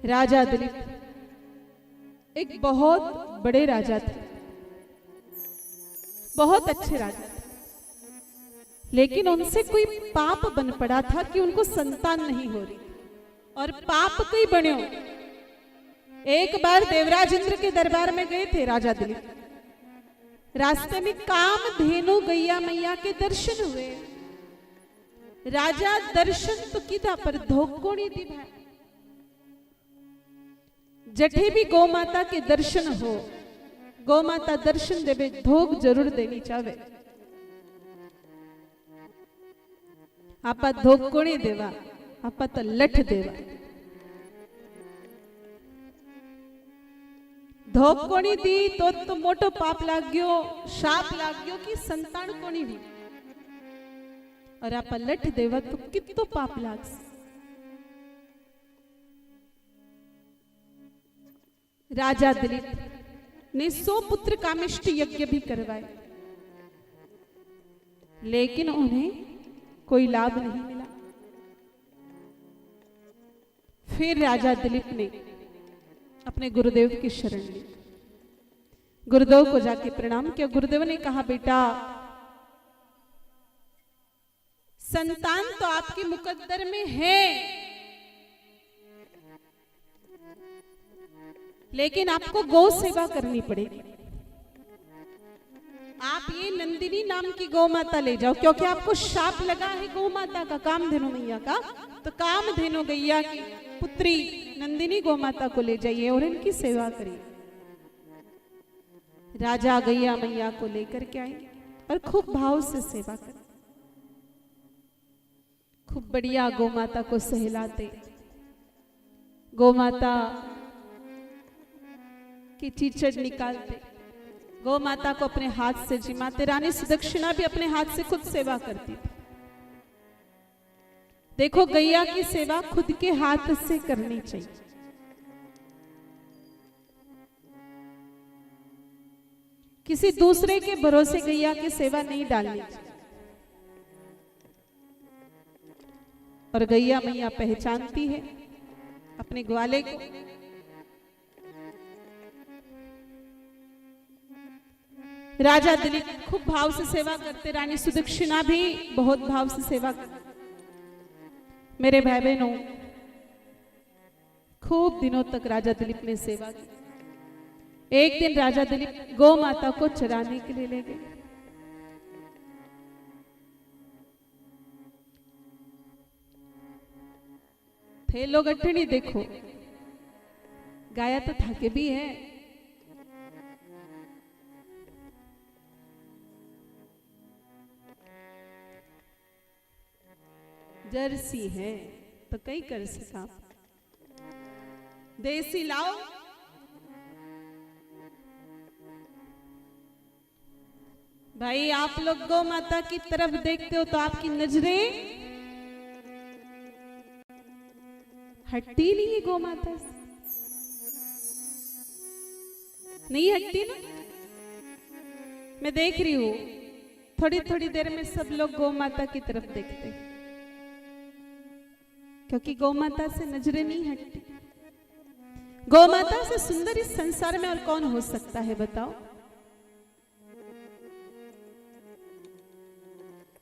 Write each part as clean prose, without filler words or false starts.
राजा दिलीप एक बहुत बड़े राजा थे, बहुत अच्छे राजा थे, लेकिन उनसे कोई पाप बन पड़ा था कि उनको संतान नहीं हो रही और पाप कई बन्यो। एक बार देवराज इंद्र के दरबार में गए थे राजा दिलीप। रास्ते में कामधेनु गैया मैया के दर्शन हुए। राजा दर्शन तो कीधा पर धोखो नहीं दी भाई। जठे भी गौ माता के दर्शन हो, गौ माता दर्शन देवे धोख जरूर देनी चाहे। आपा धोख कोणी देवा, आपा तो लठ देवा। धोख कोणी दी तो मोटो पाप लाग गयो, शाप लाग गयो कि संतान कोणी दी। और आपा लठ देवा तो कितो पाप लाग। राजा दिलीप ने 100 पुत्र कामिष्ट यज्ञ भी करवाए, लेकिन उन्हें कोई लाभ नहीं मिला। फिर राजा दिलीप ने अपने गुरुदेव की शरण ली। गुरुदेव को जाके प्रणाम किया। गुरुदेव ने कहा, बेटा संतान तो आपके मुकद्दर में है, लेकिन आपको गौ सेवा करनी पड़ेगी। आप ये नंदिनी नाम की गौ माता ले जाओ, क्योंकि आपको शाप लगा है गौ माता का, कामधेनु मैया का। तो कामधेनु गैया की पुत्री नंदिनी गौ माता को ले जाइए और इनकी सेवा करिए। राजा गैया मैया को लेकर के आए और खूब भाव से सेवा करें। खूब बढ़िया गौ माता को सहलाते, गौ माता की चीचड़ निकालते, गौ माता को अपने हाथ से जिमाते। रानी सुदक्षिणा भी अपने हाथ से खुद सेवा करती थी। देखो, गैया की सेवा खुद के हाथ से करनी चाहिए। किसी दूसरे के भरोसे गैया की सेवा नहीं डालनी चाहिए। और गैया मैया पहचानती है अपने ग्वाले को। राजा दिलीप खूब भाव से सेवा करते, रानी सुदक्षिणा भी बहुत भाव से सेवा करते। मेरे भाई बहनों, खूब दिनों तक राजा दिलीप ने सेवा की। एक दिन राजा दिलीप गौ माता को चराने के लिए ले गए। थे लोग अठनी, देखो गाया तो थके भी है। जर्सी है तो कई कर सका, देसी लाओ। भाई आप लोग गौ माता की तरफ देखते हो तो आपकी नजरें हटती नहीं है गौ माता से, नहीं हटती ना। मैं देख रही हूं थोड़ी थोड़ी देर में सब लोग गौ माता की तरफ देखते हैं, क्योंकि गौ माता से नजरें नहीं हटती। गौ माता से सुंदर इस संसार में और कौन हो सकता है बताओ।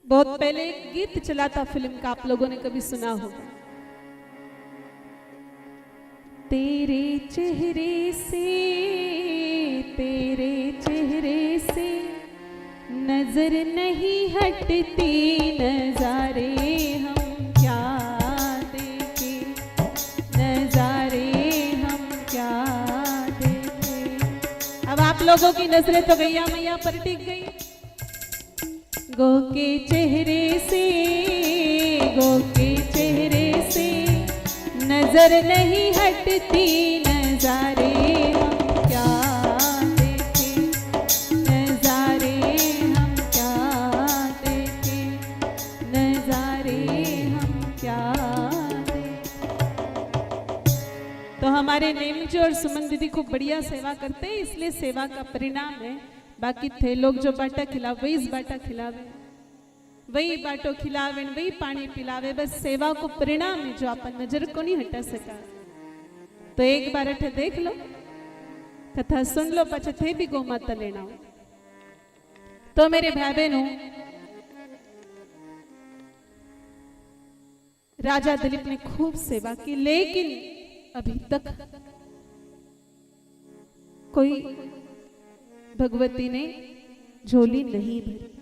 बहुत पहले एक गीत चला था फिल्म का, आप लोगों ने कभी सुना होगा। तेरे चेहरे से, तेरे चेहरे से नजर नहीं हटती, नजारे हम क्या देखे, नजारे हम क्या देखे। अब आप लोगों की नजरें तो गैया मैया पर टिक गई। गौ के चेहरे से, गौ के चेहरे से नजर नहीं हटती, नजारे हम क्या देखे, नजारे हम क्या देखे, नजारे हम क्या देखे। तो हमारे नेमजी और सुमन दीदी खूब बढ़िया सेवा करते हैं, इसलिए सेवा का परिणाम है। बाकी थे लोग जो बाटा खिलावे, वही इस बाटा खिलावे, वही बाटो खिलावे, वही पानी पिलावे, बस सेवा को परिणाम है जो आप नजर को नहीं हटा सका। तो एक बार अठे देख लो, कथा सुन लो, पछे थे भी गौ माता लेना हो। तो मेरे भाई बहनों, राजा दिलीप ने खूब सेवा की, लेकिन अभी तक कोई भगवती ने झोली नहीं भरी।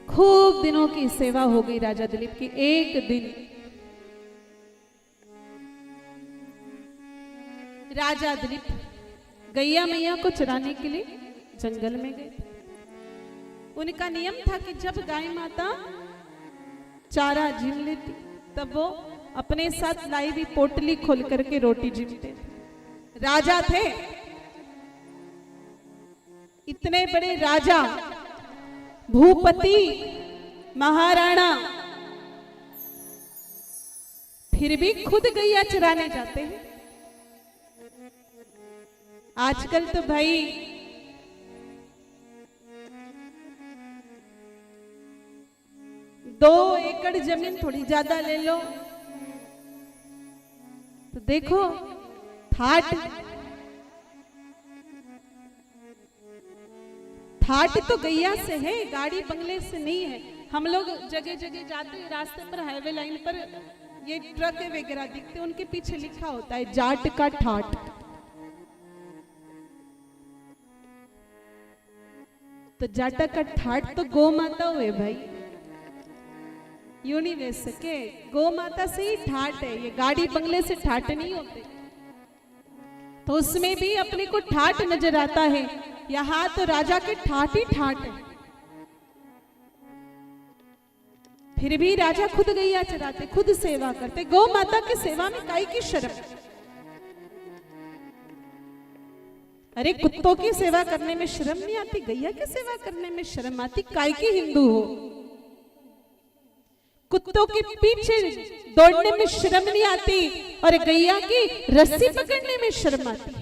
खूब दिनों की सेवा हो गई राजा दिलीप की। एक दिन राजा दिलीप गैया मैया को चराने के लिए जंगल में गए। उनका नियम था कि जब गाय माता चारा झीम लेती तब वो अपने साथ लाई हुई पोटली खोल करके रोटी झीमते। राजा थे, इतने बड़े राजा, भूपति, महाराणा, फिर भी खुद गैया चराने जाते हैं। आजकल तो भाई दो एकड़ जमीन थोड़ी ज्यादा ले लो तो देखो ठाट तो गैया से है, गाड़ी बंगले से नहीं है। हम लोग जगह जगह जाते हैं, रास्ते पर, हाईवे लाइन पर ये ट्रक वगैरह दिखते, उनके पीछे लिखा होता है जाट का ठाट। तो जाटा का ठाट तो गौ माता हुए भाई, यूं नहीं बेच सके। गौ माता से ही ठाट है, ये गाड़ी बंगले से ठाट नहीं होते। तो उसमें भी अपने को ठाट नजर आता है। यहां तो राजा के ठाट ही ठाट है। फिर भी राजा खुद गैया चराते, खुद सेवा करते। गौ माता की सेवा में काई की शर्म? अरे कुत्तों की सेवा करने में शर्म नहीं आती, गैया की सेवा करने में शर्म आती। काई की हिंदू हो? कुत्तों के पीछे दौड़ने में शर्म नहीं आती और गैया की रस्सी पकड़ने में शर्म आती।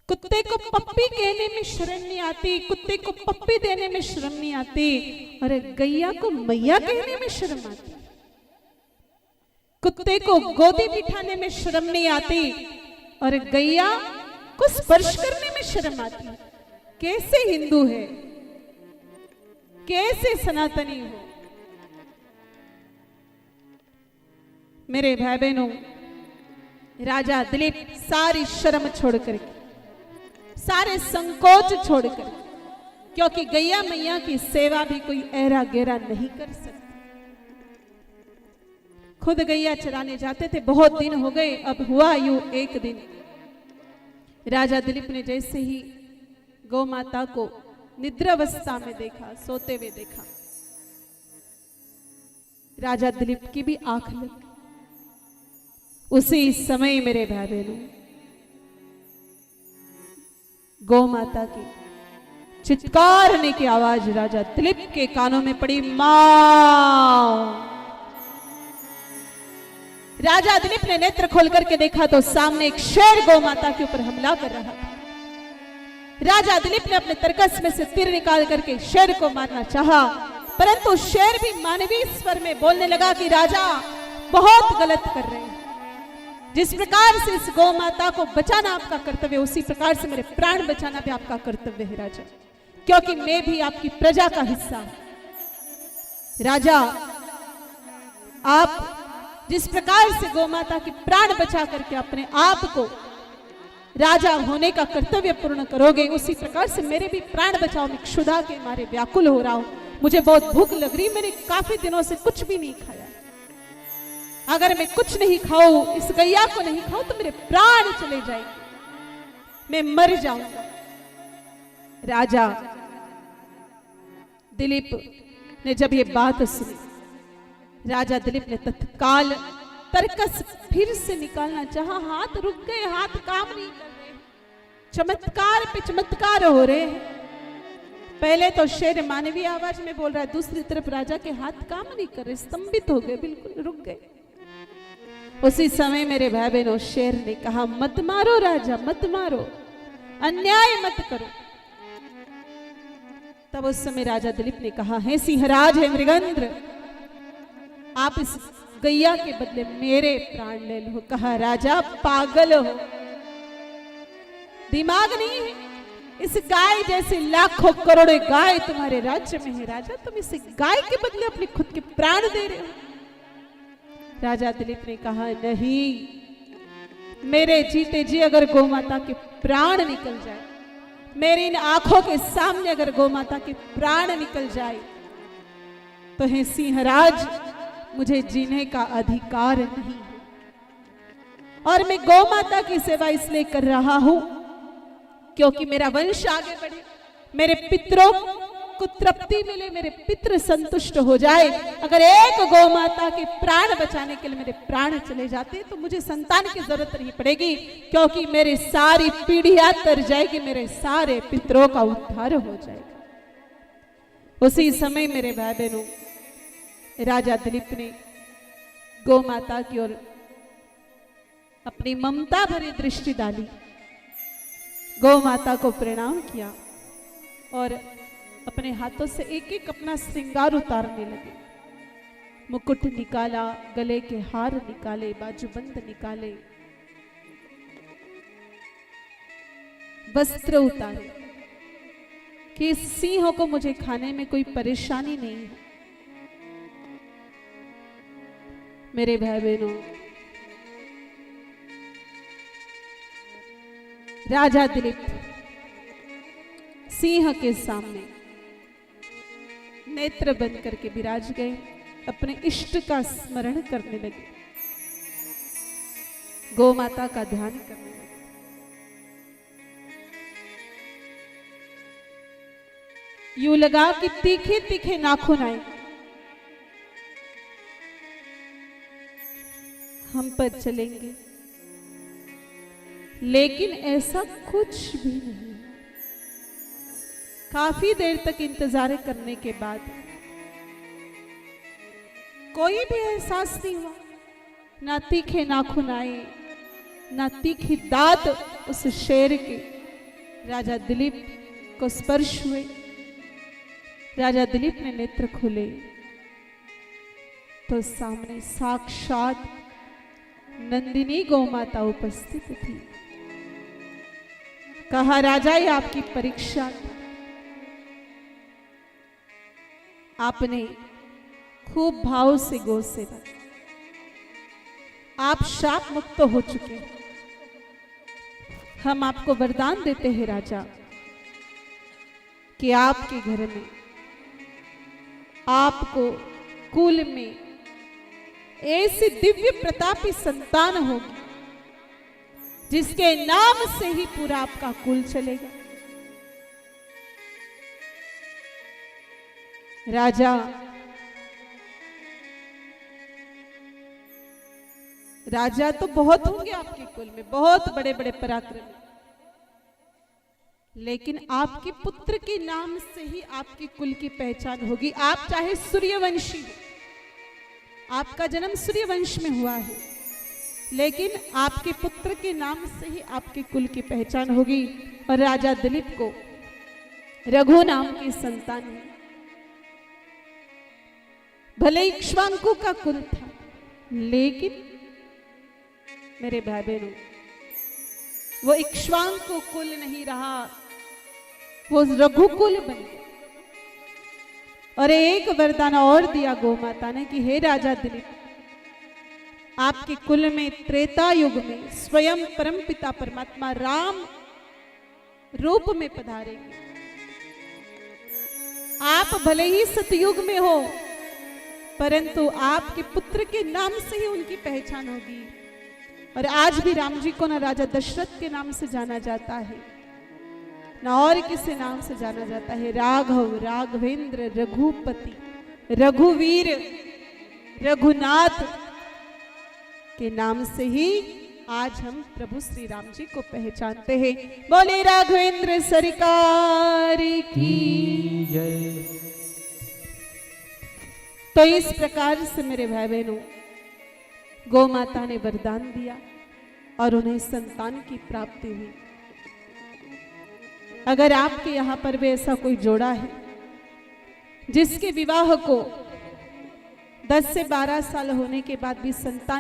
कुत्ते को पप्पी कहने में शर्म नहीं आती, कुत्ते को पप्पी देने में शर्म नहीं आती, और गैया को मैया कहने में शर्म आती। कुत्ते को गोदी बिठाने में शर्म नहीं आती और गैया को स्पर्श करने में शर्म आती। कैसे हिंदू है, कैसे सनातनी हो? मेरे भाई बहनों, राजा दिलीप सारी शर्म छोड़कर, सारे संकोच छोड़कर, क्योंकि गैया मैया की सेवा भी कोई ऐरा गैरा नहीं कर सकता, खुद गैया चराने जाते थे। बहुत दिन हो गए। अब हुआ यूं, एक दिन राजा दिलीप ने जैसे ही गौ माता को निद्रावस्था में देखा, सोते हुए देखा, राजा दिलीप की भी आंख लगी। उसी समय मेरे भाई बहनों, गौ माता की चित्कारने की आवाज राजा दिलीप के कानों में पड़ी, मां। राजा दिलीप ने नेत्र खोल करके देखा तो सामने एक शेर गौ माता के ऊपर हमला कर रहा था। राजा दिलीप ने अपने तरकस में से तीर निकाल करके शेर को मारना चाहा, परंतु शेर भी मानवीय स्वर में बोलने लगा कि राजा बहुत गलत कर रहे हैं। जिस प्रकार से इस गौ माता को बचाना आपका कर्तव्य, उसी प्रकार से मेरे प्राण बचाना भी आपका कर्तव्य है राजा, क्योंकि मैं भी आपकी प्रजा का हिस्सा हूं। राजा, आप जिस प्रकार से गौ माता की प्राण बचा करके अपने आप को राजा होने का कर्तव्य पूर्ण करोगे, उसी प्रकार से मेरे भी प्राण बचाओ। मैं क्षुधा के मारे व्याकुल हो रहा हूं, मुझे बहुत भूख लग रही, मैंने काफी दिनों से कुछ भी नहीं खाया। अगर मैं कुछ नहीं खाऊं, इस गैया को नहीं खाऊं, तो मेरे प्राण चले जाएंगे, मैं मर जाऊंगा। राजा दिलीप ने जब ये बात सुनी, राजा दिलीप ने तत्काल तरकस फिर से निकालना चाहा। हाथ रुक गए, हाथ काम नहीं कर रहे, चमत्कार पे चमत्कार हो रहे हैं। पहले तो शेर मानवीय आवाज में बोल रहा है, दूसरी तरफ राजा के हाथ काम नहीं कर रहे, स्तंभित हो गए, बिल्कुल रुक गए। उसी समय मेरे भाई बहनों, शेर ने कहा, मत मारो राजा, मत मारो, अन्याय मत करो। तब उस समय राजा दिलीप ने कहा, हे सिंहराज, हे मृगेंद्र, आप इस गैया के बदले मेरे प्राण ले लो। कहा राजा पागल हो, दिमाग नहीं है? इस गाय जैसे लाखों करोड़ों गाय तुम्हारे राज्य में है राजा, तुम इस गाय के बदले अपने खुद के प्राण दे रहे हो। राजा दिलीप ने कहा नहीं, मेरे जीते जी अगर गौ माता के प्राण निकल जाए, मेरी इन आंखों के सामने अगर गौ माता के प्राण निकल जाए, तो है सिंहराज मुझे जीने का अधिकार नहीं है। और मैं गौ माता की सेवा इसलिए कर रहा हूं क्योंकि मेरा वंश आगे बढ़े, मेरे पितरों को तृप्ति मिले, मेरे पितृ संतुष्ट हो जाए। अगर एक गौ माता के प्राण बचाने के लिए मेरे प्राण चले जाते तो मुझे संतान की जरूरत नहीं पड़ेगी, क्योंकि मेरी सारी पीढ़ियां तर जाएगी, मेरे सारे पितरों का उद्धार हो जाएगा। उसी समय मेरे भाई बहनों, राजा दिलीप ने गौ माता की ओर अपनी ममता भरी दृष्टि डाली, गौ माता को प्रणाम किया और अपने हाथों से एक एक अपना श्रृंगार उतारने लगे। मुकुट निकाला, गले के हार निकाले, बाजूबंद निकाले, वस्त्र उतारे कि इस सिंह को मुझे खाने में कोई परेशानी नहीं है। मेरे भाई बहनों, राजा दिलीप सिंह के सामने नेत्र बंद करके विराज गए, अपने इष्ट का स्मरण करने लगे, गौ माता का ध्यान करने लगे। यूं लगा कि तीखे तीखे नाखून आए, हम पर चलेंगे, लेकिन ऐसा कुछ भी नहीं। काफी देर तक इंतजार करने के बाद कोई भी एहसास नहीं हुआ, ना तीखे नाखून आए, ना तीखी दांत उस शेर के राजा दिलीप को स्पर्श हुए। राजा दिलीप ने नेत्र खोले तो सामने साक्षात नंदिनी गौ माता उपस्थित थी। कहा राजा, ये आपकी परीक्षा, आपने खूब भाव से गौ सेवा, आप शाप मुक्त हो चुके हैं। हम आपको वरदान देते हैं राजा कि आपके घर में, आपको कुल में ऐसी दिव्य प्रतापी संतान होगी जिसके नाम से ही पूरा आपका कुल चलेगा। राजा तो बहुत होंगे आपके कुल में, बहुत बड़े बड़े पराक्रमी, लेकिन आपके पुत्र के नाम से ही आपके कुल की पहचान होगी। आप चाहे सूर्यवंशी हो, आपका जन्म सूर्यवंश में हुआ है, लेकिन आपके पुत्र के नाम से ही आपके कुल की पहचान होगी। और राजा दिलीप को रघु नाम की संतान है, भले इक्ष्वाकु का कुल था, लेकिन मेरे भाई बहनों, वो इक्ष्वाकु कुल नहीं रहा, वो रघुकुल बन गया। और एक वरदान और दिया गौ माता ने कि हे राजा दिलीप, आपके कुल में त्रेता युग में स्वयं परमपिता परमात्मा राम रूप में पधारेंगे। आप भले ही सतयुग में हो, परंतु आपके पुत्र के नाम से ही उनकी पहचान होगी। और आज भी राम जी को ना राजा दशरथ के नाम से जाना जाता है, ना और किसी नाम से जाना जाता है। राघव, राघवेंद्र, रघुपति, रघुवीर, रघुनाथ के नाम से ही आज हम प्रभु श्री राम जी को पहचानते हैं। बोले राघवेंद्र सरकार की जय। तो इस प्रकार से मेरे भाई बहनों, गौ माता ने वरदान दिया और उन्हें संतान की प्राप्ति हुई। अगर आपके यहां पर भी ऐसा कोई जोड़ा है जिसके विवाह को 10 से 12 साल होने के बाद भी संतान